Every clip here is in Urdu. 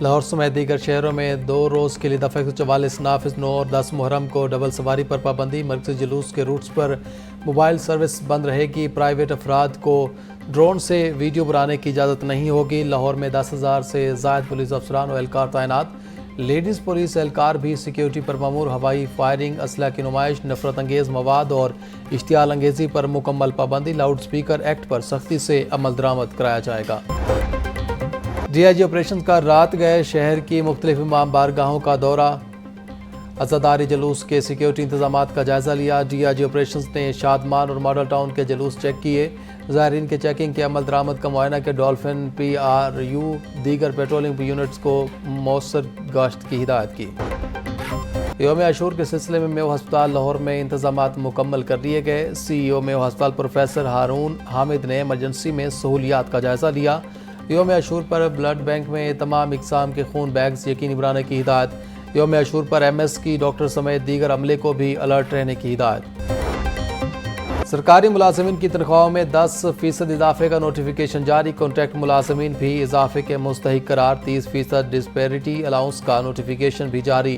لاہور سمیت دیگر شہروں میں 2 روز کے لیے دفعہ 144 نافذ 9 اور 10 محرم کو ڈبل سواری پر پابندی۔ مرکزی جلوس کے روٹس پر موبائل سروس بند رہے گی۔ پرائیویٹ افراد کو ڈرون سے ویڈیو بنانے کی اجازت نہیں ہوگی۔ لاہور میں 10,000 سے زائد پولیس افسران و اہلکار تعینات۔ لیڈیز پولیس اہلکار بھی سیکیورٹی پر مامور۔ ہوائی فائرنگ، اسلحہ کی نمائش، نفرت انگیز مواد اور اشتعال انگیزی پر مکمل پابندی۔ لاؤڈ سپیکر ایکٹ پر سختی سے عمل درآمد کرایا جائے گا۔ ڈی آئی جی آپریشنز کا رات گئے شہر کی مختلف امام بارگاہوں کا دورہ۔ عزاداری جلوس کے سیکیورٹی انتظامات کا جائزہ لیا۔ ڈی آئی جی آپریشنز نے شادمان اور ماڈل ٹاؤن کے جلوس چیک کیے۔ زائرین کے چیکنگ کے عمل درآمد کا معائنہ کے ڈولفن پی آر یو دیگر پیٹرولنگ یونٹس کو مؤثر گشت کی ہدایت کی۔ یوم عاشور کے سلسلے میں میو ہسپتال لاہور میں انتظامات مکمل کر لیے گئے۔ سی ای او میو ہسپتال پروفیسر ہارون حامد نے ایمرجنسی میں سہولیات کا جائزہ لیا۔ یوم عاشور پر بلڈ بینک میں تمام اقسام کے خون بیگز یقینی بنانے کی ہدایت۔ یوم عاشور پر ایم ایس کی ڈاکٹر سمیت دیگر عملے کو بھی الرٹ رہنے کی ہدایت۔ سرکاری ملازمین کی تنخواہوں میں 10% اضافے کا نوٹیفیکیشن جاری۔ کانٹریکٹ ملازمین بھی اضافے کے مستحق قرار۔ 30% ڈسپیرٹی الاؤنس کا نوٹیفیکیشن بھی جاری۔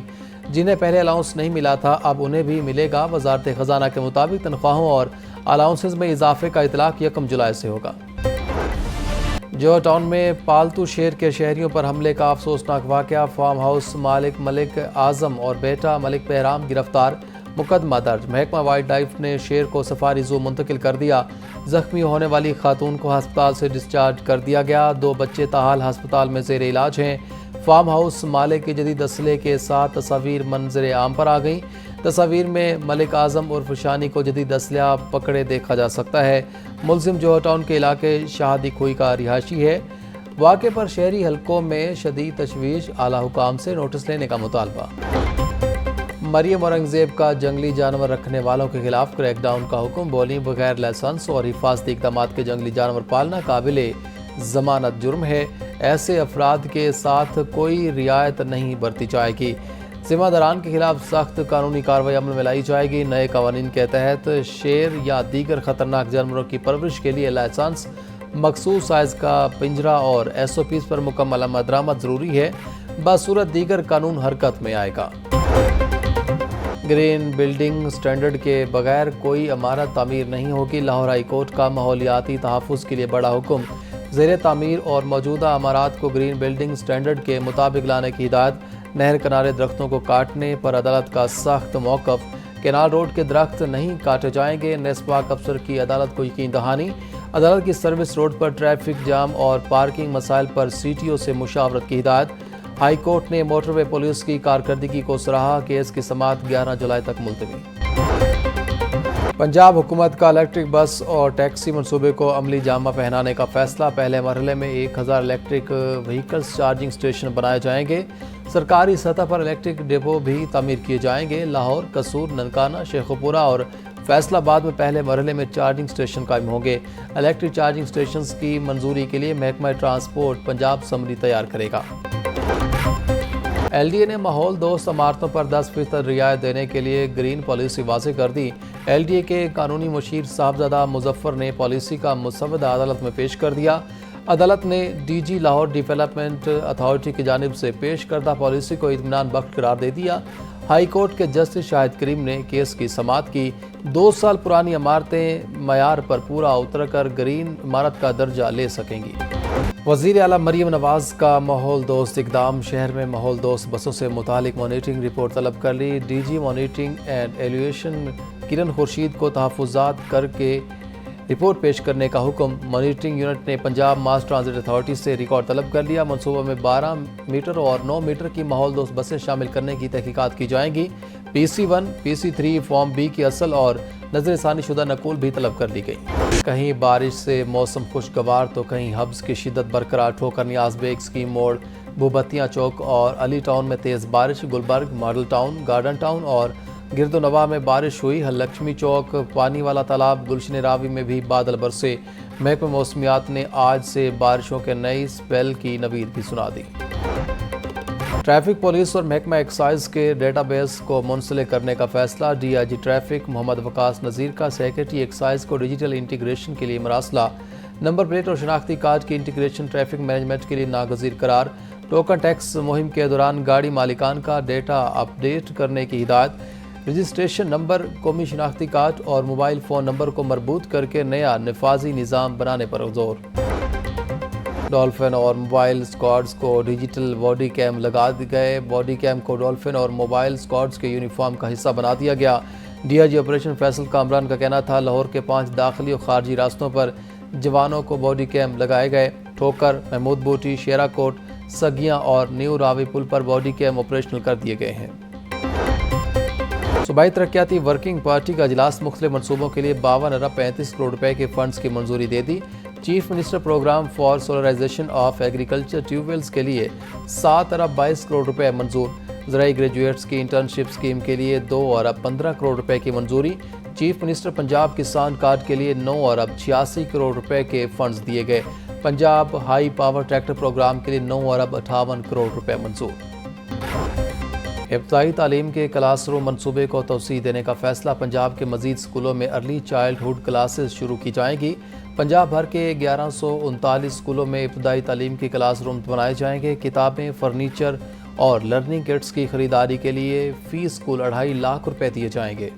جنہیں پہلے الاؤنس نہیں ملا تھا اب انہیں بھی ملے گا۔ وزارت خزانہ کے مطابق تنخواہوں اور الاؤنسز میں اضافے کا اطلاق 1 جولائی سے ہوگا۔ جوہر ٹاؤن میں پالتو شیر کے شہریوں پر حملے کا افسوسناک واقعہ۔ فارم ہاؤس مالک ملک اعظم اور بیٹا ملک بہرام گرفتار۔ مقدمہ درج۔ محکمہ وائلڈ لائف نے شیر کو سفاری زو منتقل کر دیا۔ زخمی ہونے والی خاتون کو ہسپتال سے ڈسچارج کر دیا گیا۔ 2 بچے تاحال ہسپتال میں زیر علاج ہیں۔ فارم ہاؤس مالک کے جدید اسلحے کے ساتھ تصاویر منظر عام پر آ گئیں۔ تصاویر میں ملک اعظم عرف شانی کو جدید اسلحہ پکڑے دیکھا جا سکتا ہے۔ ملزم جوہر ٹاؤن کے علاقے شہادی کھوئی کا رہائشی ہے۔ واقعے پر شہری حلقوں میں شدید تشویش۔ اعلیٰ حکام سے نوٹس لینے کا مطالبہ۔ مریم اورنگزیب کا جنگلی جانور رکھنے والوں کے خلاف کریک ڈاؤن کا حکم۔ بولی بغیر لائسنس اور حفاظتی اقدامات کے جنگلی جانور پالنا قابل ضمانت جرم ہے۔ ایسے افراد کے ساتھ کوئی رعایت نہیں برتی جائے گی۔ ذمہ داران کے خلاف سخت قانونی کارروائی عمل میں لائی جائے گی۔ نئے قوانین کے تحت شیر یا دیگر خطرناک جانوروں کی پرورش کے لیے لائسنس، مخصوص سائز کا پنجرہ اور ایس او پیز پر مکمل عمل درآمد ضروری ہے۔ بصورت دیگر قانون حرکت میں آئے گا۔ گرین بلڈنگ سٹینڈرڈ کے بغیر کوئی عمارت تعمیر نہیں ہوگی۔ لاہور ہائی کورٹ کا ماحولیاتی تحفظ کے لیے بڑا حکم۔ زیر تعمیر اور موجودہ عمارات کو گرین بلڈنگ سٹینڈرڈ کے مطابق لانے کی ہدایت۔ نہر کنارے درختوں کو کاٹنے پر عدالت کا سخت موقف۔ کینال روڈ کے درخت نہیں کاٹے جائیں گے۔ نیسپاک افسر کی عدالت کو یقین دہانی۔ عدالت کی سروس روڈ پر ٹریفک جام اور پارکنگ مسائل پر سی ٹی او سے مشاورت کی ہدایت۔ ہائی کورٹ نے موٹر وے پولیس کی کارکردگی کو سراہا۔ کیس کی سماعت 11 جولائی تک ملتوی۔ پنجاب حکومت کا الیکٹرک بس اور ٹیکسی منصوبے کو عملی جامہ پہنانے کا فیصلہ۔ پہلے مرحلے میں 1000 الیکٹرک وہیکلز چارجنگ سٹیشن بنائے جائیں گے۔ سرکاری سطح پر الیکٹرک ڈپو بھی تعمیر کیے جائیں گے۔ لاہور، قصور، ننکانہ، شیخوپورہ اور فیصل آباد میں پہلے مرحلے میں چارجنگ سٹیشن قائم ہوں گے۔ الیکٹرک چارجنگ سٹیشنز کی منظوری کے لیے محکمہ ٹرانسپورٹ پنجاب سمری تیار کرے گا۔ ایل ڈی اے نے ماحول دوست عمارتوں پر 10% رعایت دینے کے لیے گرین پالیسی واضح کر دی۔ ایل ڈی اے کے قانونی مشیر صاحبزادہ مظفر نے پالیسی کا مسودہ عدالت میں پیش کر دیا۔ عدالت نے D G Lahore development authority کی جانب سے پیش کردہ پالیسی کو اطمینان بخش قرار دے دیا۔ ہائی کورٹ کے جسٹس شاہد کریم نے کیس کی سماعت کی۔ 2 سال پرانی عمارتیں معیار پر پورا اتر کر گرین عمارت کا درجہ لے سکیں گی۔ وزیر اعلیٰ مریم نواز کا ماحول دوست اقدام۔ شہر میں ماحول دوست بسوں سے متعلق مانیٹرنگ رپورٹ طلب کر لی۔ D G monitoring and evaluation Kiran Khurshid کو تحفظات کر کے رپورٹ پیش کرنے کا حکم۔ مانیٹرنگ یونٹ نے پنجاب ماس ٹرانزٹ اتھارٹی سے ریکارڈ طلب کر لیا۔ منصوبہ میں 12 میٹر اور 9 میٹر کی ماحول دوست بسیں شامل کرنے کی تحقیقات کی جائیں گی۔ پی سی 1، پی سی 3، فارم بی کی اصل اور نظر ثانی شدہ نقول بھی طلب کر لی گئی۔ کہیں بارش سے موسم خوشگوار تو کہیں حبس کی شدت برقرار۔ ٹھوکر نیاز بیگ اسکیم موڑ، بھوبتیاں چوک اور علی ٹاؤن میں تیز بارش۔ Gulberg, model town, garden town اور گرد و نواح میں بارش ہوئی۔ لکشمی چوک، پانی والا تالاب، گلشن راوی میں بھی بادل برسے۔ محکمہ موسمیات نے آج سے بارشوں کے نئی سپیل کی نوید بھی سنا دی۔ ٹریفک پولیس اور محکمہ ایکسائز کے ڈیٹا بیس کو منسلک کرنے کا فیصلہ۔ ڈی آئی جی ٹریفک محمد وقاص نذیر کا سیکریٹری ایکسائز کو ڈیجیٹل انٹیگریشن کے لیے مراسلہ۔ نمبر پلیٹ اور شناختی کارڈ کی انٹیگریشن ٹریفک مینجمنٹ کے لیے ناگزیر قرار۔ ٹوکن ٹیکس مہم کے دوران گاڑی مالکان کا ڈیٹا اپ ڈیٹ کرنے کی ہدایت، رجسٹریشن نمبر، قومی شناختی کارڈ اور موبائل فون نمبر کو مربوط کر کے نیا نفاذی نظام بنانے پر زور۔ ڈولفن اور موبائل اسکواڈز کو ڈیجیٹل باڈی کیم لگا دی گئے، باڈی کیم کو ڈولفن اور موبائل اسکواڈز کے یونیفارم کا حصہ بنا دیا گیا۔ D I G operation Faisal Kamran کا کہنا تھا لاہور کے 5 داخلی اور خارجی راستوں پر جوانوں کو باڈی کیم لگائے گئے۔ ٹھوکر، محمود بوٹی، شیرا کوٹ، سگیاں اور نیو راوی پل پر باڈی کیم آپریشنل کر دیے گئے ہیں۔ صوبائی ترقیاتی ورکنگ پارٹی کا اجلاس مختلف منصوبوں کے لیے 52 ارب 35 کروڑ روپے کے فنڈز کی منظوری دے دی۔ Chief minister programme for solarization of agriculture tube wells کے لیے 7 ارب 22 کروڑ روپے منظور۔ زرعی گریجویٹس کی انٹرنشپ اسکیم کے لیے 2 ارب 15 کروڑ روپے کی منظوری۔ چیف منسٹر پنجاب کسان کارڈ کے لیے 9 ارب 86 کروڑ روپے کے فنڈز دیے گئے۔ Punjab high power tractor program کے لیے 9 ارب 58 کروڑ روپے منظور۔ ابتدائی تعلیم کے کلاس روم منصوبے کو توسیع دینے کا فیصلہ، پنجاب کے مزید اسکولوں میں ارلی چائلڈ ہوڈ کلاسز شروع کی جائیں گی۔ پنجاب بھر کے 1139 اسکولوں میں ابتدائی تعلیم کے کلاس روم بنائے جائیں گے۔ کتابیں، فرنیچر اور لرننگ کٹس کی خریداری کے لیے فی اسکول 2.5 لاکھ روپے دیے جائیں گے۔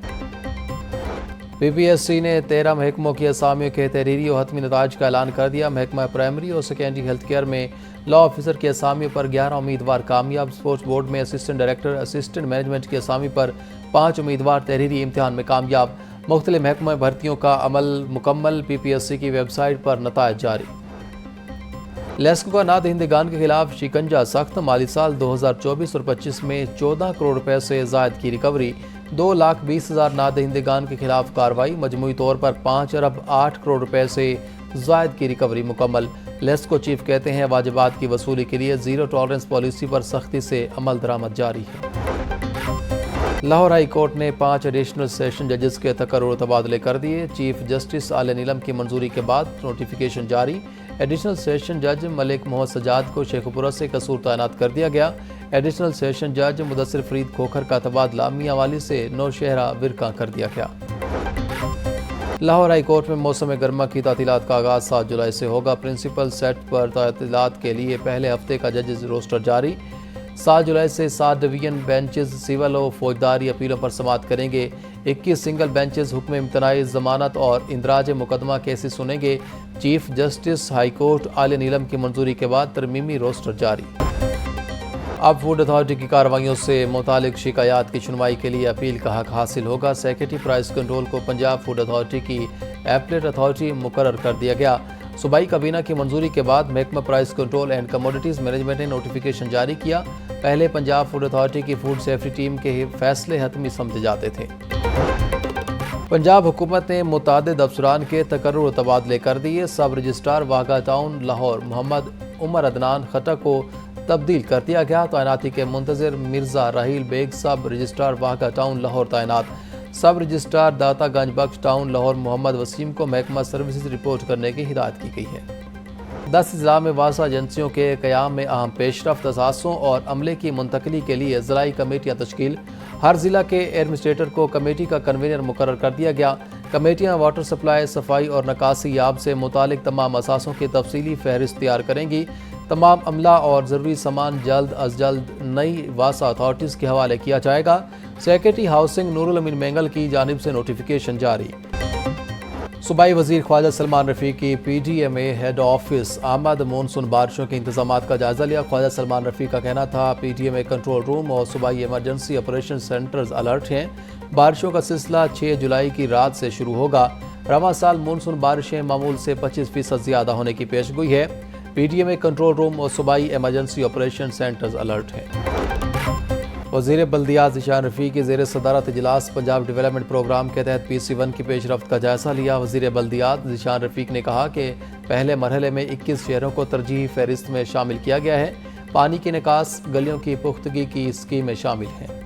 پی پی ایس سی نے 13 محکموں کی اسامیوں کے تحریری اور حتمی نتائج کا اعلان کر دیا۔ محکمہ پرائمری اور سیکنڈری ہیلتھ کیئر میں لا آفیسر کی اسامیوں پر 11 امیدوار کامیاب۔ اسپورٹس بورڈ میں اسسٹنٹ ڈائریکٹر، اسسٹنٹ مینجمنٹ کی اسامی پر 5 امیدوار تحریری امتحان میں کامیاب۔ مختلف محکمہ بھرتیوں کا عمل مکمل، پی پی ایس سی کی ویب سائٹ پر نتائج جاری۔ لیسکو کا نادہندگان کے خلاف شکنجہ سخت، مالی سال 2024 اور 25 میں 14 کروڑ روپے سے زائد کی ریکوری۔ 2,20,000 نادہندگان کے خلاف کارروائی، مجموعی طور پر 5 ارب 8 کروڑ روپے سے زائد کی ریکوری مکمل۔ لیسکو چیف کہتے ہیں واجبات کی وصولی کے لیے زیرو ٹالرنس پالیسی پر سختی سے عمل درآمد جاری ہے۔ لاہور ہائی کورٹ نے 5 ایڈیشنل سیشن ججز کے تقرر و تبادلے کر دیے۔ چیف جسٹس عالیہ نیلم کی منظوری کے بعد نوٹیفیکیشن جاری۔ ایڈیشنل سیشن جج ملک محمد سجاد کو شیخ پورہ سے قصور تعینات کر دیا گیا۔ ایڈیشنل سیشن جج مدثر فرید کھوکھر کا تبادلہ میاں والی سے نوشہرہ ورکاں کر دیا گیا۔ لاہور ہائی کورٹ میں موسم گرما کی تعطیلات کا آغاز 7 جولائی سے ہوگا۔ پرنسپل سیٹ پر تعطیلات کے لیے پہلے ہفتے کا ججز روسٹر جاری۔ 7 جولائی سے 7 ڈویژن بینچز سول و فوجداری اپیلوں پر سماعت کریں گے۔ 21 سنگل بینچز حکم امتناعی، ضمانت اور اندراج مقدمہ کیسز سنیں گے۔ چیف جسٹس ہائی کورٹ عالیہ نیلم کی منظوری کے بعد ترمیمی روسٹر جاری۔ اب فوڈ اتھارٹی کی کارروائیوں سے متعلق شکایات کی سنوائی کے لیے اپیل کا حق حاصل ہوگا۔ سیکرٹری پرائس کنٹرول کو پنجاب فوڈ اتھارٹی کی ایپلیٹ اتھارٹی مقرر کر دیا گیا۔ صوبائی کابینہ کی منظوری کے بعد محکمہ price control and commodities management نے نوٹیفیکیشن جاری کیا۔ پہلے پنجاب فوڈ اتھارٹی کی فوڈ سیفٹی ٹیم کے فیصلے حتمی سمجھے جاتے تھے۔ پنجاب حکومت نے متعدد افسران کے تقرر و تبادلے کر دیے۔ سب رجسٹرار واگا ٹاؤن لاہور محمد عمر عدنان خٹک کو تبدیل کر دیا گیا۔ تعیناتی کے منتظر مرزا راحیل بیگ سب رجسٹرار واگا ٹاؤن لاہور تعینات۔ سب رجسٹرار داتا گنج بخش ٹاؤن لاہور محمد وسیم کو محکمہ سروسز رپورٹ کرنے کی ہدایت کی گئی ہے۔ 10 اضلاع میں واسطہ ایجنسیوں کے قیام میں اہم پیش رفت، اثاثوں اور عملے کی منتقلی کے لیے ضلعی کمیٹیاں تشکیل۔ ہر ضلع کے ایڈمنسٹریٹر کو کمیٹی کا کنوینر مقرر کر دیا گیا۔ کمیٹیاں واٹر سپلائی، صفائی اور نکاسی آب سے متعلق تمام اثاثوں کی تفصیلی فہرست تیار کریں گی۔ تمام عملہ اور ضروری سامان جلد از جلد نئی واسطہ اتھارٹیز کے حوالے کیا جائے گا۔ سیکرٹری ہاؤسنگ نور الامین مینگل کی جانب سے نوٹیفیکیشن جاری۔ صوبائی وزیر خواجہ سلمان رفیق کی پی ڈی ایم اے ہیڈ آفس آمد مونسون بارشوں کے انتظامات کا جائزہ لیا۔ خواجہ سلمان رفیق کا کہنا تھا P D M A control room اور صوبائی ایمرجنسی آپریشن سینٹرز الرٹ ہیں۔ بارشوں کا سلسلہ 6 جولائی کی رات سے شروع ہوگا۔ رواں سال مونسون بارشیں معمول سے 25% زیادہ ہونے کی پیش گوئی ہے۔ P D M A control room اور صوبائی ایمرجنسی آپریشن سینٹرز الرٹ ہیں۔ وزیر بلدیات ذیشان رفیق کی زیر صدارت اجلاس پنجاب ڈیولپمنٹ پروگرام کے تحت پی سی 1 کی پیش رفت کا جائزہ لیا۔ وزیر بلدیات ذیشان رفیق نے کہا کہ پہلے مرحلے میں 21 شہروں کو ترجیحی فہرست میں شامل کیا گیا ہے۔ پانی کے نکاس، گلیوں کی پختگی کی اسکیمیں شامل ہیں۔